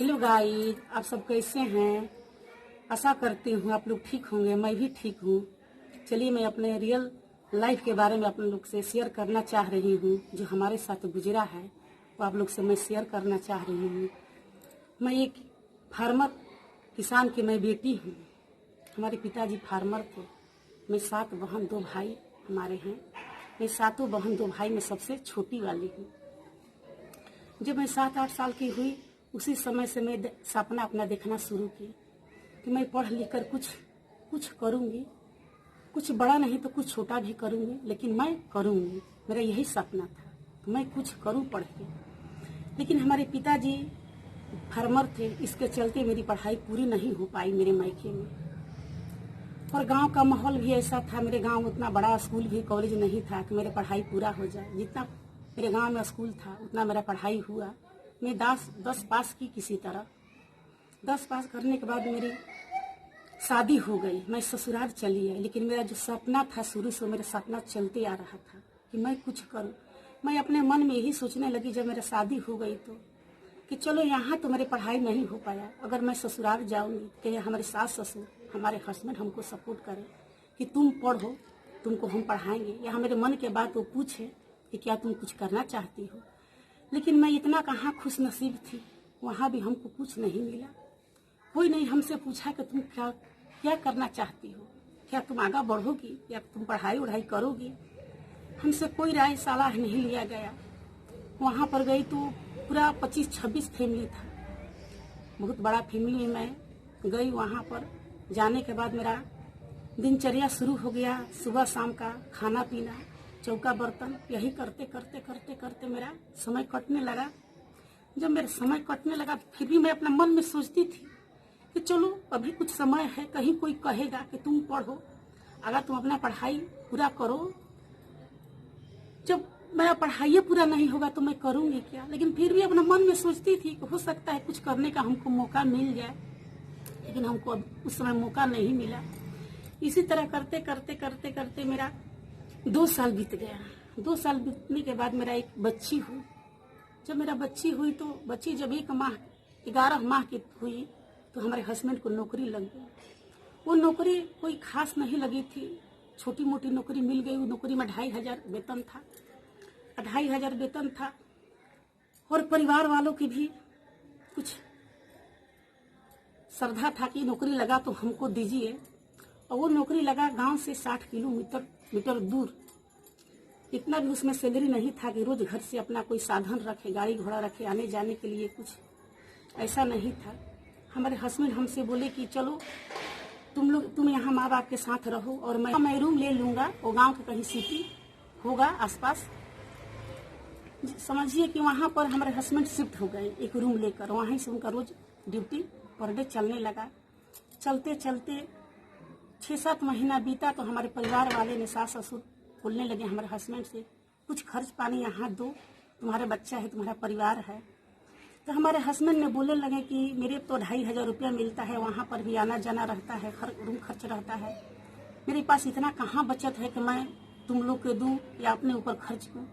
Hello guys, आप सब कैसे हैं। आशा करती हूँ आप लोग ठीक होंगे। मैं भी ठीक हूँ। चलिए, मैं अपने रियल लाइफ के बारे में आप लोग से शेयर करना चाह रही हूँ। जो हमारे साथ गुजरा है वो आप लोग से मैं शेयर करना चाह रही हूँ। मैं एक फार्मर किसान की मैं बेटी हूँ। हमारे पिताजी फार्मर थे। मैं 7 बहन 2 भाई हमारे हैं। मैं 7 बहन 2 भाई में सबसे छोटी वाली हूँ। जब मैं 7-8 साल की हुई उसी समय से मैं सपना अपना देखना शुरू की कि मैं पढ़ लिख कर कुछ करूँगी। कुछ बड़ा नहीं तो कुछ छोटा भी करूँगी, लेकिन मैं करूँगी। मेरा यही सपना था कि मैं कुछ करूँ पढ़ के। लेकिन हमारे पिताजी फार्मर थे, इसके चलते मेरी पढ़ाई पूरी नहीं हो पाई मेरे मायके में। और गांव का माहौल भी ऐसा था, मेरे गांव उतना बड़ा स्कूल भी कॉलेज नहीं था कि मेरी पढ़ाई पूरा हो जाए। जितना मेरे गांव में स्कूल था उतना मेरा पढ़ाई हुआ। मैं 10 पास की किसी तरह। 10 पास करने के बाद मेरी शादी हो गई। मैं ससुराल चली आई। लेकिन मेरा जो सपना था शुरू से मेरा सपना चलते आ रहा था कि मैं कुछ करूं। मैं अपने मन में यही सोचने लगी जब मेरा शादी हो गई तो कि चलो यहाँ तो मेरी पढ़ाई नहीं हो पाया, अगर मैं ससुराल जाऊंगी कि हमारे सास ससुर हमारे हस्बैंड हमको सपोर्ट करें कि तुम पढ़ो, तुमको हम पढ़ाएंगे। या मेरे मन के बात वो पूछे कि क्या तुम कुछ करना चाहती हो। लेकिन मैं इतना कहाँ खुश नसीब थी, वहाँ भी हमको कुछ नहीं मिला। कोई नहीं हमसे पूछा कि तुम क्या करना चाहती हो, क्या तुम आगे बढ़ोगी या तुम पढ़ाई वढ़ाई करोगी। हमसे कोई राय सलाह नहीं लिया गया। वहाँ पर गई तो पूरा 25-26 फैमिली था, बहुत बड़ा फैमिली में मैं गई। वहाँ पर जाने के बाद मेरा दिनचर्या शुरू हो गया। सुबह शाम का खाना पीना, चौका बर्तन, यही करते करते करते करते मेरा समय कटने लगा। जब मेरा समय कटने लगा फिर भी मैं अपना मन में सोचती थी कि चलो अभी कुछ समय है, कहीं कोई कहेगा कि तुम पढ़ो, अगर तुम अपना पढ़ाई पूरा करो। जब मेरा पढ़ाई पूरा नहीं होगा तो मैं करूंगी क्या। लेकिन फिर भी अपना मन में सोचती थी कि हो सकता है कुछ करने का हमको मौका मिल जाए। लेकिन हमको अब उस समय मौका नहीं मिला। इसी तरह करते करते करते करते मेरा 2 साल बीत गया। 2 साल बीतने के बाद मेरा एक बच्ची हुई। जब मेरा बच्ची हुई तो बच्ची जब 11 माह की हुई तो हमारे हस्बैंड को नौकरी लग गई। वो नौकरी कोई खास नहीं लगी थी, छोटी मोटी नौकरी मिल गई। वो नौकरी में 2500 वेतन था। 2500 वेतन था और परिवार वालों की भी कुछ श्रद्धा था कि नौकरी लगा तो हमको दीजिए। और वो नौकरी लगा गांव से 60 किलोमीटर दूर। इतना भी उसमें सैलरी नहीं था कि रोज घर से अपना कोई साधन रखे, गाड़ी घोड़ा रखे आने जाने के लिए, कुछ ऐसा नहीं था। हमारे हस्बैंड हमसे बोले कि चलो तुम यहाँ माँ बाप के साथ रहो और मैं रूम ले लूंगा। वो गांव के कहीं सिटी होगा आसपास। समझिए कि वहाँ पर हमारे हस्बैंड शिफ्ट हो गए एक रूम लेकर। वहीं से उनका रोज ड्यूटी पर डे चलने लगा। चलते चलते 6-7 महीना बीता तो हमारे परिवार वाले ने, सास ससुर बोलने लगे हमारे हस्बैंड से, कुछ खर्च पानी यहाँ दो, तुम्हारा बच्चा है, तुम्हारा परिवार है। तो हमारे हस्बैंड ने बोलने लगे कि मेरे तो 2500 रुपया मिलता है, वहाँ पर भी आना जाना रहता है, रूम खर्च रहता है, मेरे पास इतना कहाँ बचत है कि मैं तुम लोग के दूँ या अपने ऊपर खर्च करूँ।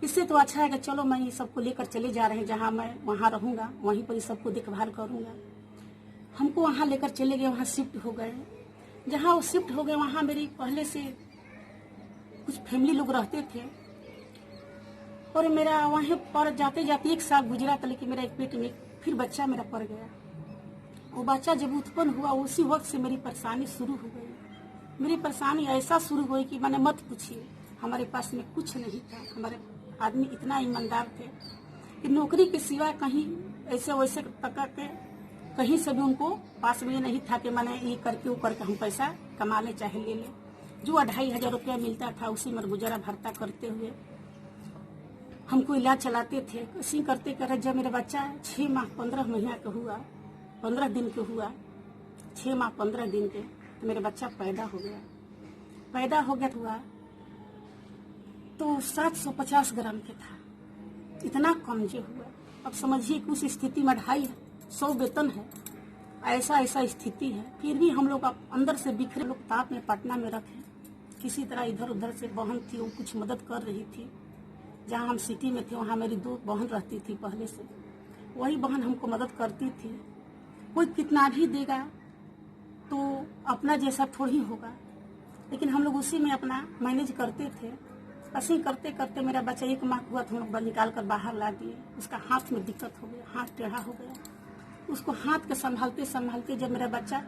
इससे तो अच्छा है कि चलो मैं ये सबको लेकर चले जा रहे हैं, जहाँ मैं वहाँ रहूँगा, वहीं पर सबको देखभाल करूँगा। हमको वहाँ लेकर चले गए। वहाँ शिफ्ट हो गए। जहाँ वो शिफ्ट हो गए वहाँ मेरी पहले से कुछ फैमिली लोग रहते थे और मेरा वहाँ पर जाते जाते 1 साल गुजरा था। लेकिन मेरा एक पेट में फिर बच्चा मेरा पड़ गया। वो बच्चा जब उत्पन्न हुआ उसी वक्त से मेरी परेशानी शुरू हो गई। मेरी परेशानी ऐसा शुरू हुई कि मैंने मत पूछिए। हमारे पास में कुछ नहीं था। हमारे आदमी इतना ईमानदार थे कि नौकरी के सिवा कहीं ऐसे वैसे तक के कहीं से भी उनको पास में नहीं था कि मैंने ये करके वो करके हम पैसा कमा ले चाहे ले ले। जो 2500 रुपया मिलता था उसी में गुजारा भरता करते हुए हमको इलाज चलाते थे। इसी करते करते जब मेरा बच्चा 6 माह 15 महीना का हुआ, 15 दिन के हुआ, 6 माह 15 दिन के, तो मेरा बच्चा पैदा हो गया हुआ तो 750 ग्राम के था। इतना कमजोर हुआ। अब समझिए कि उस स्थिति में 250 वेतन है, ऐसा स्थिति है। फिर भी हम लोग अंदर से बिखरे लोग ताप में पटना में रखे। किसी तरह इधर उधर से बहन थी वो कुछ मदद कर रही थी। जहाँ हम सिटी में थे वहाँ मेरी 2 बहन रहती थी पहले से। वही बहन हमको मदद करती थी। कोई कितना भी देगा तो अपना जैसा थोड़ी होगा, लेकिन हम लोग उसी में अपना मैनेज करते थे। ऐसे करते करते मेरा बच्चा 1 माह हुआ तो हम लोग निकाल कर बाहर ला दिए। उसका हाथ में दिक्कत हो गया, हाथ टेढ़ा हो गया। उसको हाथ के संभालते संभालते जब मेरा बच्चा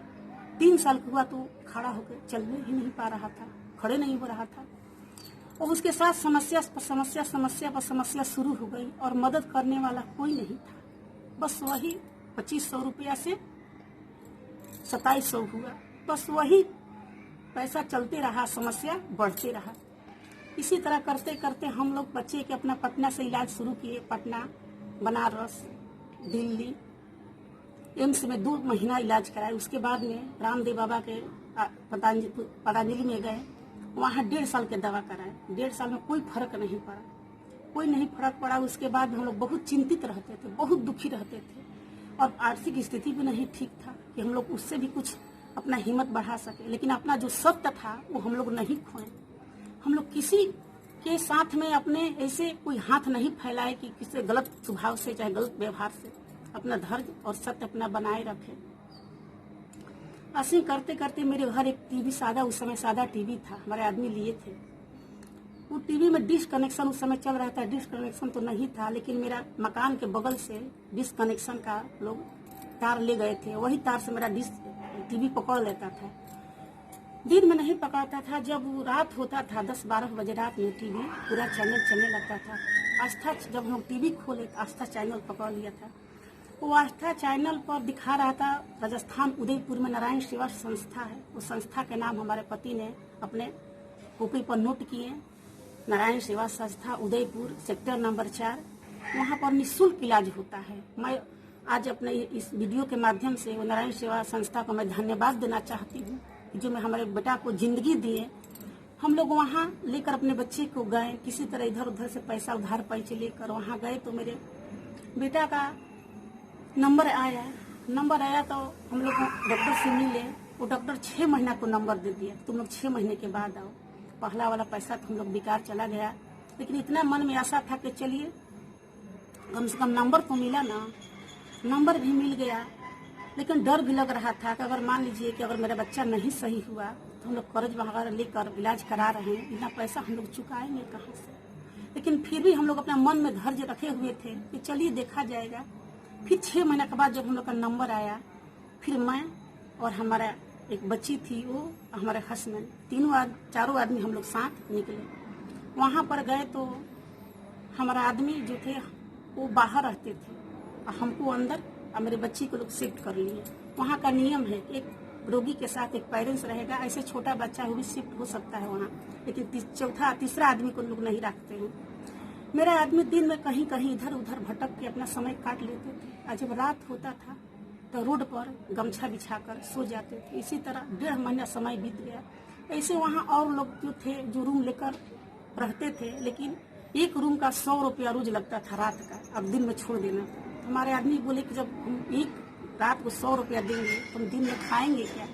3 साल का हुआ तो खड़ा होकर चलने ही नहीं पा रहा था, खड़े नहीं हो रहा था। और उसके साथ समस्या पर समस्या, समस्या पर समस्या शुरू हो गई और मदद करने वाला कोई नहीं था। बस वही 2500 रुपया से 2700 हुआ, बस वही पैसा चलते रहा, समस्या बढ़ते रहा। इसी तरह करते करते हम लोग बच्चे के अपना पटना से इलाज शुरू किए। पटना, बनारस, दिल्ली, एम्स में 2 महीना इलाज कराए। उसके बाद में रामदेव बाबा के पतंजलि में गए, वहाँ 1.5 साल के दवा कराए। 1.5 साल में कोई फर्क नहीं पड़ा, कोई नहीं फर्क पड़ा। उसके बाद हम लोग बहुत चिंतित रहते थे, बहुत दुखी रहते थे और आर्थिक स्थिति भी नहीं ठीक था कि हम लोग उससे भी कुछ अपना हिम्मत बढ़ा सके। लेकिन अपना जो सत्य था वो हम लोग नहीं खोए। हम लोग किसी के साथ में अपने ऐसे कोई हाथ नहीं फैलाए कि किसी गलत स्वभाव से चाहे गलत व्यवहार से अपना धैर्य और सत्य अपना बनाए रखे। ऐसे करते करते मेरे घर एक टीवी, सादा, उस समय सादा टीवी था, हमारे आदमी लिए थे। वो टीवी में डिश कनेक्शन उस समय चल रहा था। डिश कनेक्शन तो नहीं था, लेकिन मेरा मकान के बगल से डिश कनेक्शन का लोग तार ले गए थे। वही तार से मेरा डिश टीवी पकड़ लेता था। दिन में नहीं पकड़ता था। जब रात होता था 10-12 बजे रात में टीवी पूरा चैनल चलने लगता था। आस्था, जब हम लोग टीवी खोले तो आस्था चैनल पकड़ लिया था। वो आस्था चैनल पर दिखा रहा था राजस्थान उदयपुर में नारायण सेवा संस्था है। उस संस्था के नाम हमारे पति ने अपने कॉपी पर नोट किए। नारायण सेवा संस्था उदयपुर, सेक्टर नंबर 4, वहाँ पर निःशुल्क इलाज होता है। मैं आज अपने इस वीडियो के माध्यम से वो नारायण सेवा संस्था को मैं धन्यवाद देना चाहती हूँ, जो मैं हमारे बेटा को जिंदगी दिए। हम लोग वहाँ लेकर अपने बच्चे को गए, किसी तरह इधर उधर से पैसा उधार पैसे लेकर वहाँ गए तो मेरे बेटा का नंबर आया तो हम लोग डॉक्टर से मिले। वो डॉक्टर 6 महीना को नंबर दे दिया, तुम लोग 6 महीने के बाद आओ। पहला वाला पैसा तो हम लोग बेकार चला गया, लेकिन इतना मन में आशा था कि चलिए कम से कम नंबर तो मिला ना। नंबर भी मिल गया, लेकिन डर भी लग रहा था कि अगर मान लीजिए कि अगर मेरा बच्चा नहीं सही हुआ तो हम लोग कर्ज वगैरह लेकर इलाज करा रहे हैं, इतना पैसा हम लोग चुकाएंगे कहाँ से। लेकिन फिर भी हम लोग अपना मन में धैर्य रखे हुए थे कि चलिए देखा जाएगा। फिर 6 महीने के बाद जब हम लोग का नंबर आया, फिर मैं और हमारा एक बच्ची थी, वो हमारे हस्बैंड, चारों आदमी हम लोग साथ निकले। वहाँ पर गए तो हमारा आदमी जो थे वो बाहर रहते थे और हमको अंदर और मेरे बच्ची को लोग शिफ्ट कर लिए। वहाँ का नियम है, एक रोगी के साथ एक पेरेंट्स रहेगा। ऐसे छोटा बच्चा वो भी शिफ्ट हो सकता है वहाँ, लेकिन तीसरा आदमी को लोग नहीं रखते हैं। मेरा आदमी दिन में कहीं कहीं इधर उधर भटक के अपना समय काट लेते थे। और जब रात होता था तो रोड पर गमछा बिछाकर सो जाते थे। इसी तरह 1.5 महीना समय बीत गया। ऐसे वहाँ और लोग जो थे जो रूम लेकर रहते थे, लेकिन एक रूम का 100 रुपया रोज लगता था रात का, अब दिन में छोड़ देना। हमारे आदमी बोले कि जब हम एक रात को 100 रुपया देंगे तो हम दिन में खाएंगे क्या।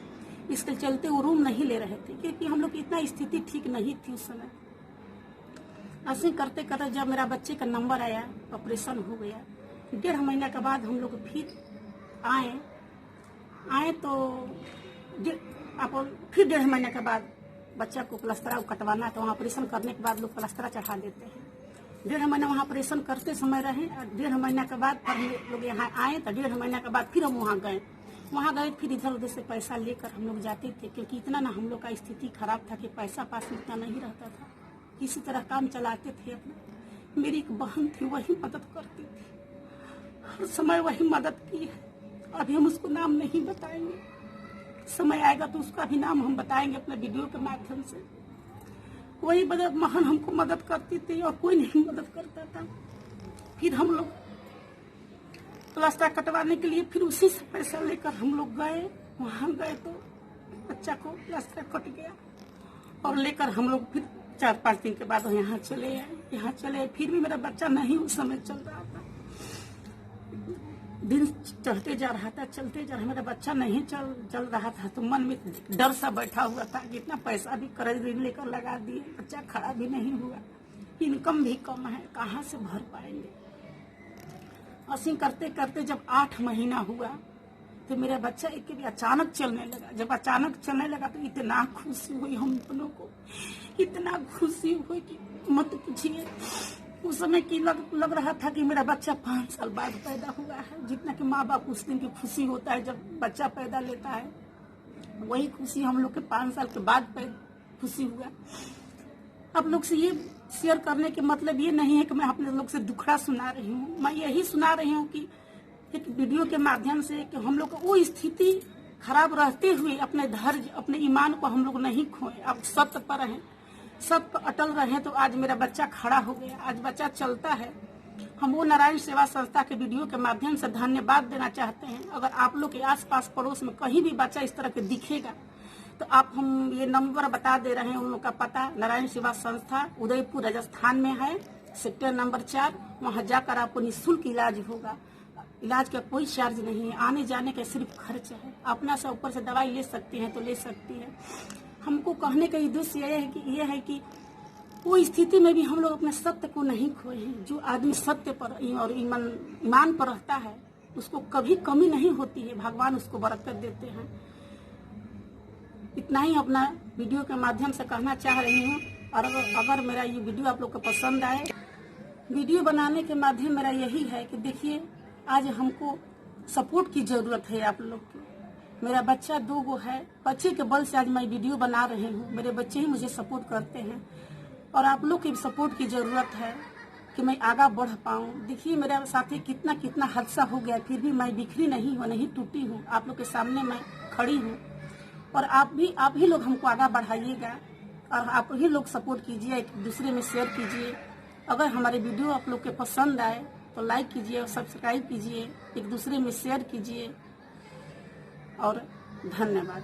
इसके चलते वो रूम नहीं ले रहे थे, क्योंकि हम लोग की इतना स्थिति ठीक नहीं थी उस समय। ऐसे करते करते जब मेरा बच्चे का नंबर आया, ऑपरेशन हो गया, 1.5 महीने के बाद हम लोग फिर आए तो फिर 1.5 महीने के बाद बच्चा को प्लास्टर कटवाना, तो वहाँ ऑपरेशन करने के बाद लोग प्लास्टर चढ़ा देते हैं। 1.5 महीना वहाँ ऑपरेशन करते समय रहे। 1.5 महीने के बाद फिर हम लोग यहाँ आए तो 1.5 महीने के बाद फिर हम वहाँ गए। फिर इधर उधर से पैसा लेकर हम लोग जाते थे, क्योंकि इतना ना हम लोग का स्थिति खराब था कि पैसा पास में इतना नहीं रहता था। किसी तरह काम चलाते थे अपना। मेरी एक बहन थी, वही मदद करती थी, हर समय वही मदद की है। अभी हम उसको नाम नहीं बताएंगे, समय आएगा तो उसका भी नाम हम बताएंगे अपने वीडियो के माध्यम से। वही महान हमको मदद करती थी और कोई नहीं मदद करता था। फिर हम लोग प्लास्टर कटवाने के लिए फिर उसी से पैसा लेकर हम लोग गए। वहाँ गए तो बच्चा को प्लास्टर कट गया और लेकर हम लोग फिर 4-5 दिन के बाद यहाँ चले आए। फिर भी मेरा बच्चा नहीं उस समय चल रहा था। दिन चढ़ते जा रहा था, चलते जा रहा, मेरा बच्चा नहीं चल रहा था। तो मन में डर सा बैठा हुआ था कि इतना पैसा भी कर्ज लेकर लगा दिए, बच्चा खड़ा भी नहीं हुआ, इनकम भी कम है, कहाँ से भर पाएंगे। ऐसे करते करते जब 8 महीना हुआ तो मेरा बच्चा एक भी अचानक चलने लगा। जब अचानक चलने लगा तो इतना खुशी हुई हम दोनों को, इतना खुशी हुई कि मत पूछिए। उस समय की लग रहा था कि मेरा बच्चा 5 साल बाद पैदा हुआ है। जितना कि माँ बाप उस दिन की खुशी होता है जब बच्चा पैदा लेता है, वही खुशी हम लोग के 5 साल के बाद खुशी हुआ। आप लोग से ये शेयर करने के मतलब ये नहीं है कि मैं अपने लोग से दुखड़ा सुना रही हूँ। मैं यही सुना रही हूँ कि एक वीडियो के माध्यम से कि हम लोग को वो स्थिति खराब रहते हुए अपने धैर्य, अपने ईमान को हम लोग नहीं खोए। अब सत्य पर रहें, सत्य पर अटल रहें तो आज मेरा बच्चा खड़ा हो गया, आज बच्चा चलता है। हम वो नारायण सेवा संस्था के वीडियो के माध्यम से धन्यवाद देना चाहते हैं। अगर आप लोग के आसपास पड़ोस में कहीं भी बच्चा इस तरह के दिखेगा तो आप हम ये नंबर बता दे रहे हैं। उन लोग का पता नारायण सेवा संस्था उदयपुर राजस्थान में है, सेक्टर नंबर 4। वहाँ जाकर आपको निःशुल्क इलाज होगा। इलाज का कोई चार्ज नहीं है, आने जाने का सिर्फ खर्च है। अपना से ऊपर से दवाई ले सकती हैं तो ले सकती है। हमको कहने का उद्देश्य ये है कि वो स्थिति में भी हम लोग अपने सत्य को नहीं खोए हैं। जो आदमी सत्य पर और ईमान पर रहता है उसको कभी कमी नहीं होती है, भगवान उसको बरकत देते हैं। इतना ही अपना वीडियो के माध्यम से कहना चाह रही हूँ। और अगर मेरा ये वीडियो आप लोग को पसंद आए, वीडियो बनाने के माध्यम मेरा यही है कि देखिए आज हमको सपोर्ट की जरूरत है आप लोग की। मेरा बच्चा 2 गो है, बच्चे के बल से आज मैं वीडियो बना रही हूँ। मेरे बच्चे ही मुझे सपोर्ट करते हैं और आप लोग की सपोर्ट की जरूरत है कि मैं आगा बढ़ पाऊँ। देखिए मेरे साथ कितना हादसा हो गया, फिर भी मैं बिखरी नहीं हूँ, नहीं टूटी हूँ। आप लोग के सामने मैं खड़ी हूँ और आप ही लोग हमको आगा बढ़ाइएगा और आप ही लोग सपोर्ट कीजिए, एक दूसरे में शेयर कीजिए। अगर हमारे वीडियो आप लोग के पसंद आए तो लाइक कीजिए और सब्सक्राइब कीजिए, एक दूसरे में शेयर कीजिए और धन्यवाद।